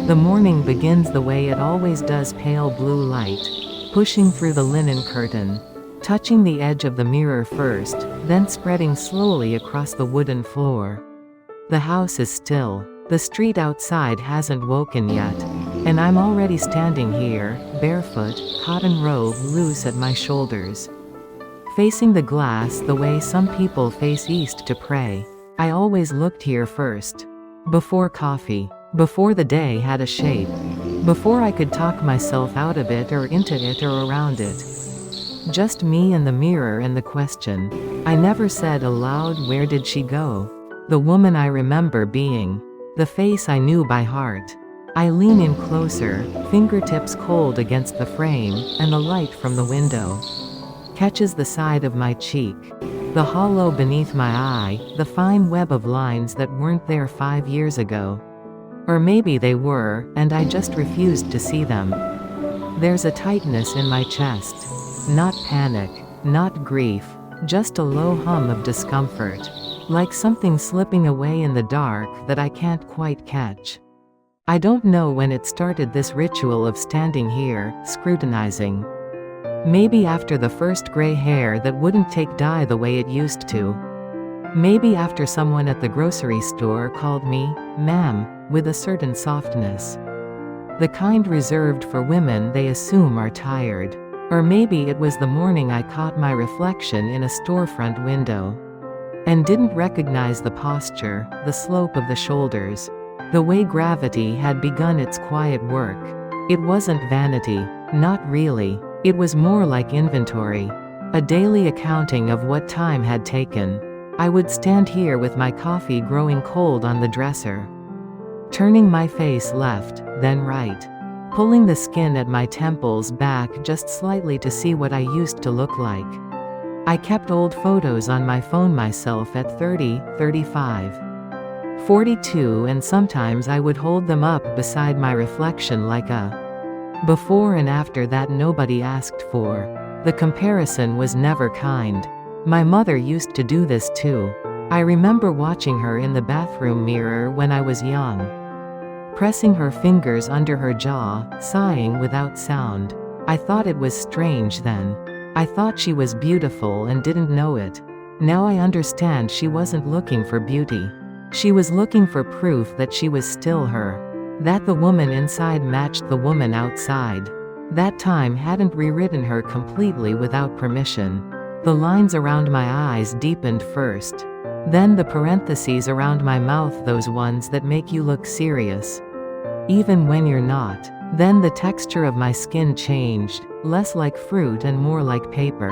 The morning begins the way it always does, pale blue light, pushing through the linen curtain, touching the edge of the mirror first, then spreading slowly across the wooden floor. The house is still. The street outside hasn't woken yet, and I'm already standing here, barefoot, cotton robe loose at my shoulders. Facing the glass the way some people face east to pray. I always looked here first. Before coffee. Before the day had a shape. Before I could talk myself out of it or into it or around it. Just me and the mirror and the question. I never said aloud, where did she go? The woman I remember being. The face I knew by heart. I lean in closer, fingertips cold against the frame, and the light from the window catches the side of my cheek. The hollow beneath my eye, the fine web of lines that weren't there 5 years ago. Or maybe they were, and I just refused to see them. There's a tightness in my chest. Not panic, not grief, just a low hum of discomfort. Like something slipping away in the dark that I can't quite catch. I don't know when it started, this ritual of standing here, scrutinizing. Maybe after the first gray hair that wouldn't take dye the way it used to. Maybe after someone at the grocery store called me, ma'am, with a certain softness. The kind reserved for women they assume are tired. Or maybe it was the morning I caught my reflection in a storefront window. And didn't recognize the posture, the slope of the shoulders. The way gravity had begun its quiet work. It wasn't vanity, not really. It was more like inventory. A daily accounting of what time had taken. I would stand here with my coffee growing cold on the dresser. Turning my face left, then right. Pulling the skin at my temples back just slightly to see what I used to look like. I kept old photos on my phone myself at 30, 35. 42, and sometimes I would hold them up beside my reflection like a before and after that nobody asked for. The comparison was never kind. My mother used to do this too. I remember watching her in the bathroom mirror when I was young. Pressing her fingers under her jaw, sighing without sound. I thought it was strange then. I thought she was beautiful and didn't know it. Now I understand she wasn't looking for beauty. She was looking for proof that she was still her. That the woman inside matched the woman outside. That time hadn't rewritten her completely without permission. The lines around my eyes deepened first. Then the parentheses around my mouth, those ones that make you look serious. Even when you're not. Then the texture of my skin changed, less like fruit and more like paper.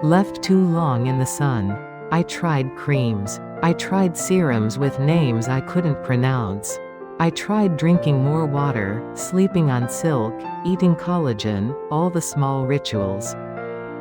Left too long in the sun. I tried creams. I tried serums with names I couldn't pronounce. I tried drinking more water, sleeping on silk, eating collagen, all the small rituals.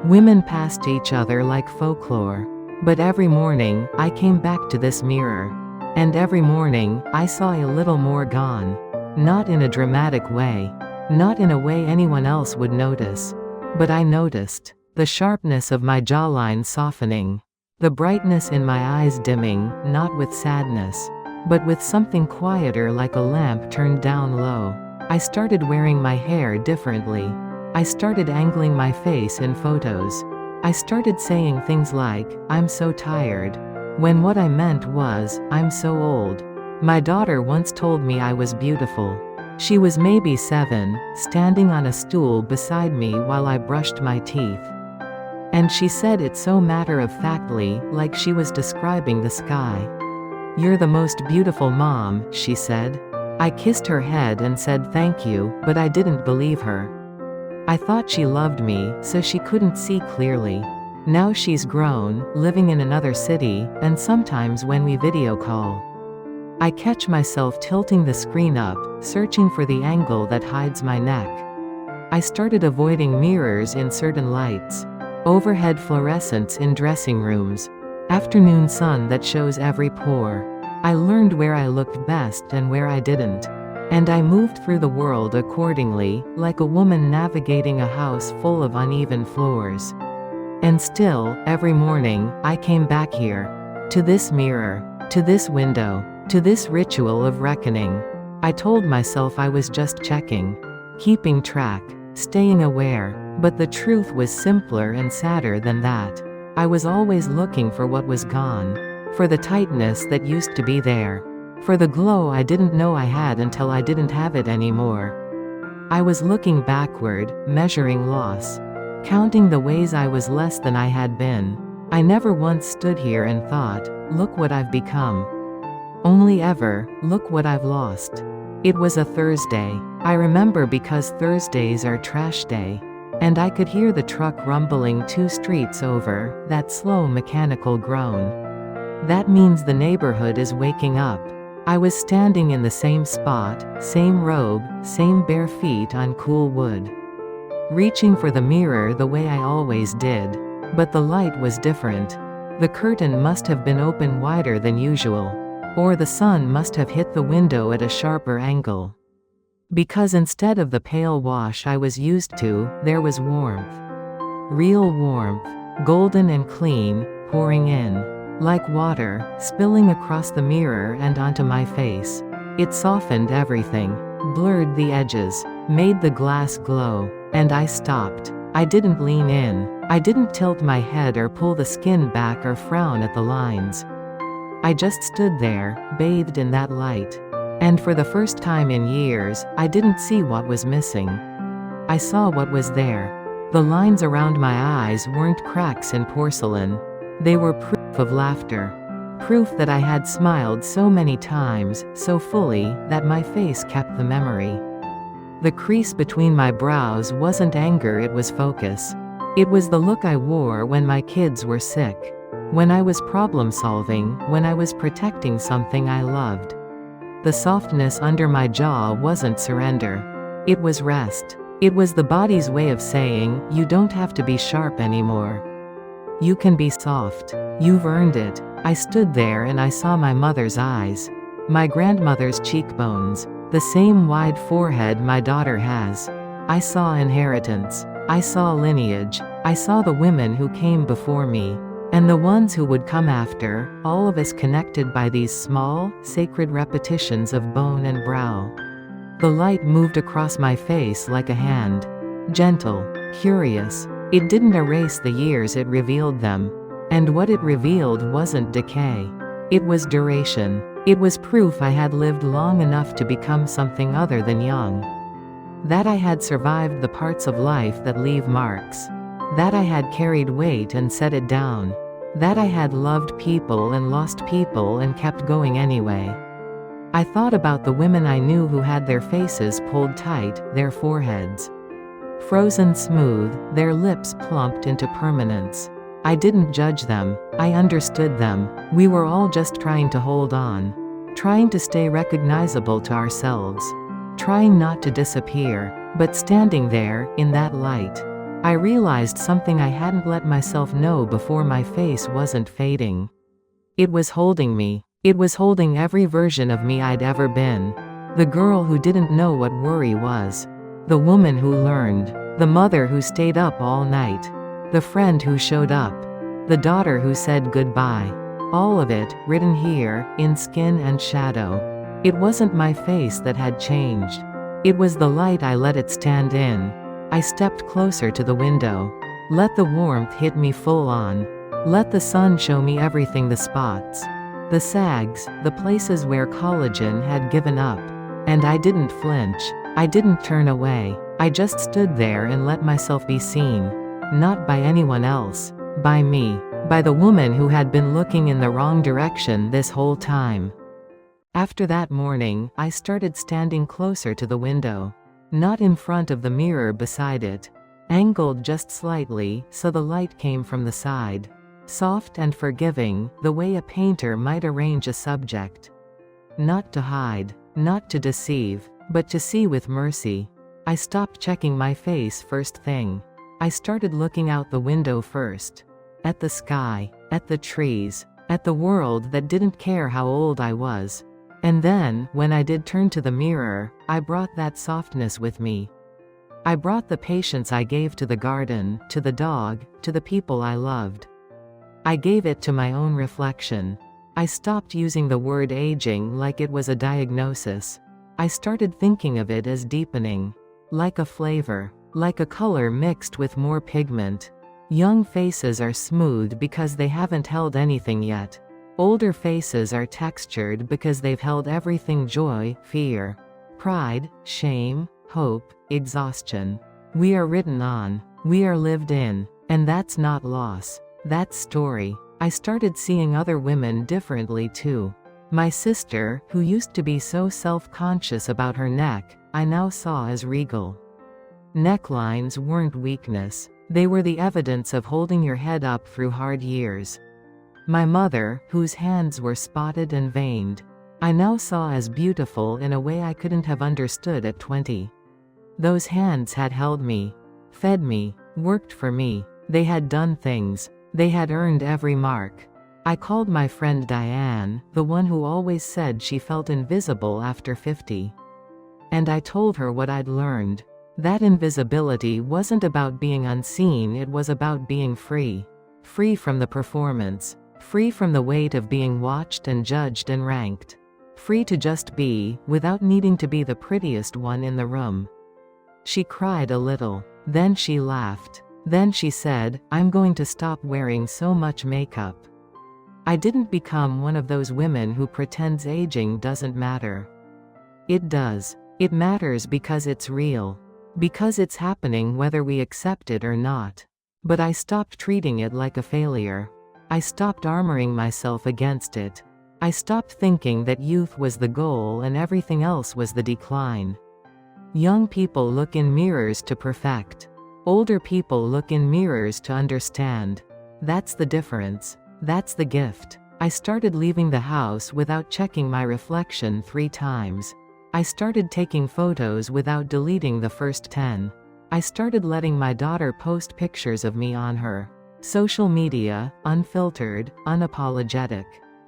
Women passed each other like folklore. But every morning, I came back to this mirror. And every morning, I saw a little more gone. Not in a dramatic way. Not in a way anyone else would notice. But I noticed. The sharpness of my jawline softening. The brightness in my eyes dimming, not with sadness. But with something quieter, like a lamp turned down low. I started wearing my hair differently. I started angling my face in photos. I started saying things like, I'm so tired. When what I meant was, I'm so old. My daughter once told me I was beautiful. She was maybe 7, standing on a stool beside me while I brushed my teeth. And she said it so matter-of-factly, like she was describing the sky. You're the most beautiful mom, she said. I kissed her head and said thank you, but I didn't believe her. I thought she loved me, so she couldn't see clearly. Now she's grown, living in another city, and sometimes when we video call, I catch myself tilting the screen up, searching for the angle that hides my neck. I started avoiding mirrors in certain lights. Overhead fluorescents in dressing rooms. Afternoon sun that shows every pore. I learned where I looked best and where I didn't. And I moved through the world accordingly, like a woman navigating a house full of uneven floors. And still, every morning, I came back here. To this mirror. To this window. To this ritual of reckoning. I told myself I was just checking, keeping track, staying aware, but the truth was simpler and sadder than that. I was always looking for what was gone, for the tightness that used to be there, for the glow I didn't know I had until I didn't have it anymore. I was looking backward, measuring loss, counting the ways I was less than I had been. I never once stood here and thought, look what I've become. Only ever, look what I've lost. It was a Thursday. I remember because Thursdays are trash day. And I could hear the truck rumbling 2 streets over, that slow mechanical groan. That means the neighborhood is waking up. I was standing in the same spot, same robe, same bare feet on cool wood. Reaching for the mirror the way I always did. But the light was different. The curtain must have been open wider than usual. Or the sun must have hit the window at a sharper angle. Because instead of the pale wash I was used to, there was warmth. Real warmth, golden and clean, pouring in. Like water, spilling across the mirror and onto my face. It softened everything, blurred the edges, made the glass glow, and I stopped. I didn't lean in. I didn't tilt my head or pull the skin back or frown at the lines. I just stood there, bathed in that light. And for the first time in years, I didn't see what was missing. I saw what was there. The lines around my eyes weren't cracks in porcelain. They were proof of laughter. Proof that I had smiled so many times, so fully, that my face kept the memory. The crease between my brows wasn't anger, it was focus. It was the look I wore when my kids were sick. When I was problem solving, when I was protecting something I loved. The softness under my jaw wasn't surrender. It was rest. It was the body's way of saying, you don't have to be sharp anymore. You can be soft. You've earned it. I stood there and I saw my mother's eyes. My grandmother's cheekbones. The same wide forehead my daughter has. I saw inheritance. I saw lineage. I saw the women who came before me. And the ones who would come after, all of us connected by these small, sacred repetitions of bone and brow. The light moved across my face like a hand. Gentle, curious. It didn't erase the years, it revealed them. And what it revealed wasn't decay. It was duration. It was proof I had lived long enough to become something other than young. That I had survived the parts of life that leave marks. That I had carried weight and set it down. That I had loved people and lost people and kept going anyway. I thought about the women I knew who had their faces pulled tight, their foreheads frozen smooth, their lips plumped into permanence. I didn't judge them. I understood them. We were all just trying to hold on. Trying to stay recognizable to ourselves. Trying not to disappear. But standing there, in that light, I realized something I hadn't let myself know before. My face wasn't fading. It was holding me. It was holding every version of me I'd ever been. The girl who didn't know what worry was. The woman who learned. The mother who stayed up all night. The friend who showed up. The daughter who said goodbye. All of it, written here, in skin and shadow. It wasn't my face that had changed. It was the light I let it stand in. I stepped closer to the window. Let the warmth hit me full on. Let the sun show me everything, the spots. The sags, the places where collagen had given up. And I didn't flinch. I didn't turn away. I just stood there and let myself be seen. Not by anyone else. By me. By the woman who had been looking in the wrong direction this whole time. After that morning, I started standing closer to the window. Not in front of the mirror, beside it. Angled just slightly, so the light came from the side. Soft and forgiving, the way a painter might arrange a subject. Not to hide. Not to deceive. But to see with mercy. I stopped checking my face first thing. I started looking out the window first. At the sky. At the trees. At the world that didn't care how old I was. And then, when I did turn to the mirror, I brought that softness with me. I brought the patience I gave to the garden, to the dog, to the people I loved. I gave it to my own reflection. I stopped using the word aging like it was a diagnosis. I started thinking of it as deepening. Like a flavor. Like a color mixed with more pigment. Young faces are smooth because they haven't held anything yet. Older faces are textured because they've held everything: joy, fear, pride, shame, hope, exhaustion. We are written on. We are lived in. And that's not loss. That's story. I started seeing other women differently too. My sister, who used to be so self-conscious about her neck, I now saw as regal. Necklines weren't weakness. They were the evidence of holding your head up through hard years. My mother, whose hands were spotted and veined, I now saw as beautiful in a way I couldn't have understood at 20. Those hands had held me, fed me, worked for me. They had done things. They had earned every mark. I called my friend Diane, the one who always said she felt invisible after 50. And I told her what I'd learned. That invisibility wasn't about being unseen, it was about being free. Free from the performance. Free from the weight of being watched and judged and ranked. Free to just be, without needing to be the prettiest one in the room. She cried a little. Then she laughed. Then she said, "I'm going to stop wearing so much makeup." I didn't become one of those women who pretends aging doesn't matter. It does. It matters because it's real. Because it's happening whether we accept it or not. But I stopped treating it like a failure. I stopped armoring myself against it. I stopped thinking that youth was the goal and everything else was the decline. Young people look in mirrors to perfect. Older people look in mirrors to understand. That's the difference. That's the gift. I started leaving the house without checking my reflection 3 times. I started taking photos without deleting the first 10. I started letting my daughter post pictures of me on her social media, unfiltered, unapologetic.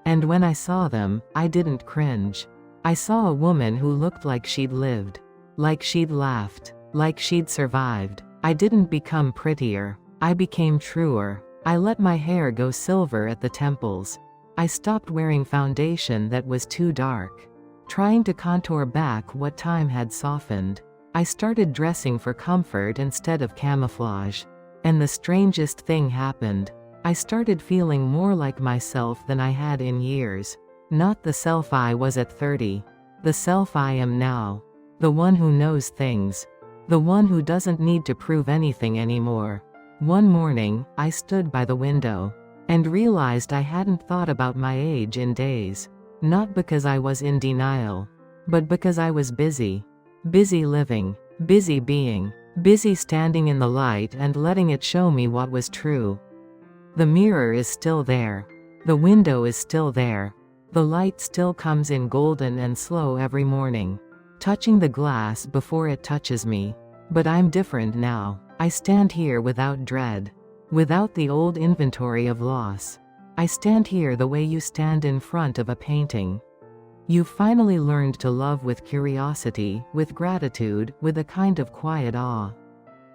And when I saw them, I didn't cringe. I saw a woman who looked like she'd lived. Like she'd laughed. Like she'd survived. I didn't become prettier. I became truer. I let my hair go silver at the temples. I stopped wearing foundation that was too dark. Trying to contour back what time had softened. I started dressing for comfort instead of camouflage. And the strangest thing happened. I started feeling more like myself than I had in years. Not the self I was at 30. The self I am now. The one who knows things. The one who doesn't need to prove anything anymore. One morning, I stood by the window. And realized I hadn't thought about my age in days. Not because I was in denial. But because I was busy. Busy living. Busy being. Busy standing in the light and letting it show me what was true. The mirror is still there. The window is still there. The light still comes in golden and slow every morning. Touching the glass before it touches me. But I'm different now. I stand here without dread. Without the old inventory of loss. I stand here the way you stand in front of a painting. You've finally learned to love with curiosity, with gratitude, with a kind of quiet awe.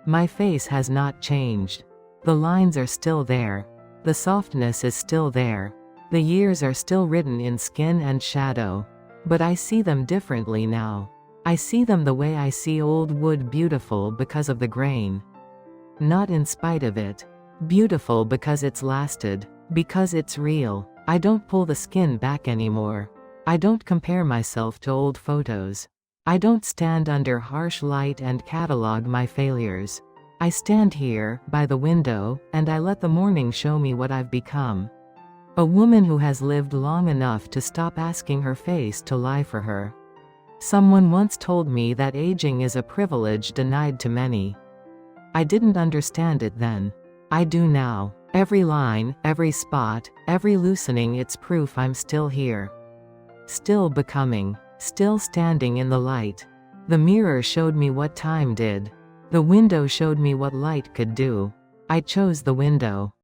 My face has not changed. The lines are still there. The softness is still there. The years are still written in skin and shadow. But I see them differently now. I see them the way I see old wood, beautiful because of the grain. Not in spite of it. Beautiful because it's lasted. Because it's real. I don't pull the skin back anymore. I don't compare myself to old photos. I don't stand under harsh light and catalog my failures. I stand here, by the window, and I let the morning show me what I've become. A woman who has lived long enough to stop asking her face to lie for her. Someone once told me that aging is a privilege denied to many. I didn't understand it then. I do now. Every line, every spot, every loosening, it's proof I'm still here. Still becoming. Still standing in the light. The mirror showed me what time did. The window showed me what light could do. I chose the window.